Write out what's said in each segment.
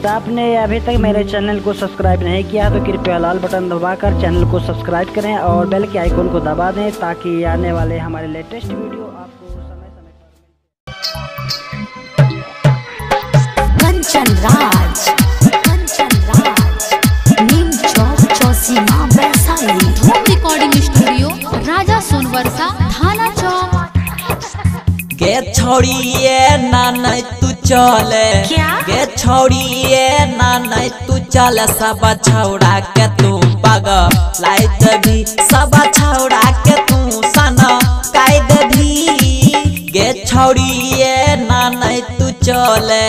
दोस्त, आपने अभी तक मेरे चैनल को सब्सक्राइब नहीं किया तो कृपया लाल बटन दबाकर चैनल को सब्सक्राइब करें और बेल के आइकन को दबा दें ताकि आने वाले हमारे लेटेस्ट वीडियो आपको समय समय पर कंचन राज नीम चौक चौसीमा वैशाली। होम रिकॉर्डिंग स्टूडियो राजा सोनवर्षा थाना चौक। गे छोड़िए ना नहीं तू चले, गे छोड़िए ना नहीं तू चले, सब छौड़ा के तू पागल लाई देवी, सब छौड़ा के तू सना काई देवी। गे छोड़िए ना नहीं तू चले,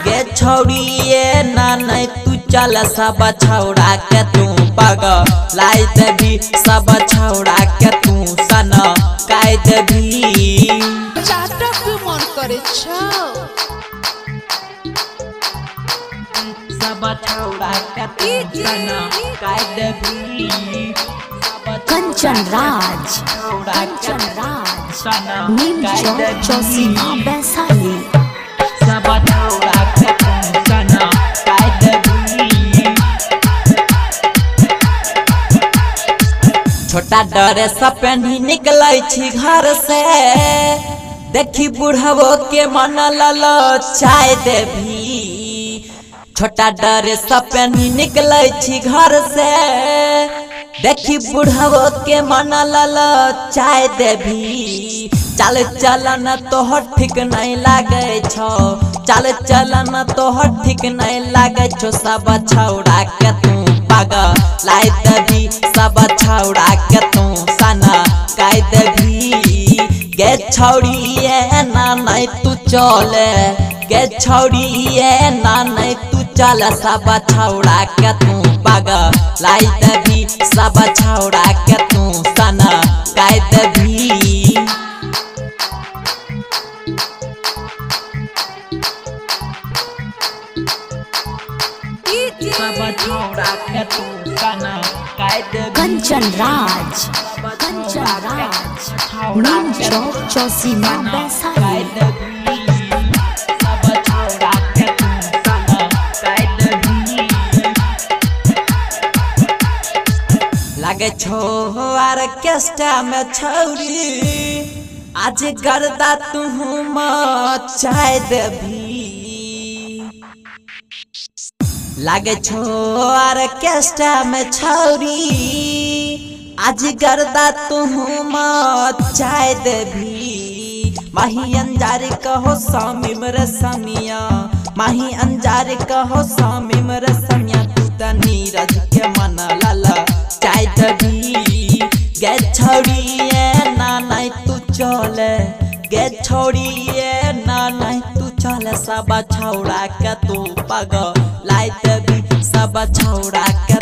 गे छोड़िए ना नहीं तू चले, सब छौड़ा के तू पागल लाई देवी, सब छौड़ा के तू सना काई देवी। मन करे सब छौड़ा के तू सना काई देवी। कंचन राज नीम चौक चौसीमा वैशाली। सब छौड़ा के तू सना काई देवी। छोटा ड्रेस पहनी निकलै छी घर से, देखी बुढ़ावो के मन ललचाए देवी। छोटा ड्रेस पहनी निकलै छी घर से, देखी बुढ़ावो के मन ललचाए देवी। चल चलन तोहर ठीक नहीं लागे छो, चल चलन तोहर ठीक नहीं लागे छो, सब छौड़ा के तू पागल लाई देवी, सब छौड़ा के तू सना काई देवी। गे छोड़िए ना नहीं तू चले, गे छोड़िए ना नहीं तू चले, सब छौड़ा के तू पागल लाई देवी, सब छौड़ा के तू सना काई देवी। सब छौड़ा के तू सना काई देवी। कंचन राज नीम चौक चौसीमा वैशाली। सब छौड़ा के तू सना काई देवी। लागे छो ऑर्केस्ट्रा में छौरी, आज गर्दा तू मचाए देवी। लागे छो ऑर्केस्ट्रा में छौरी, आज गर्दा तू मचाए देवी। माही अंजार कहो स्वामी मेरे समिया, माही अंजार कहो स्वामी मेरे समिया, तू त नीरज के मन ललचाए देवी। गे छोड़िए ना नहीं तू चले, गे छोड़िए ना नहीं तू चले, सब छौड़ा के तू पागल लाई देवी, सब छौड़ा के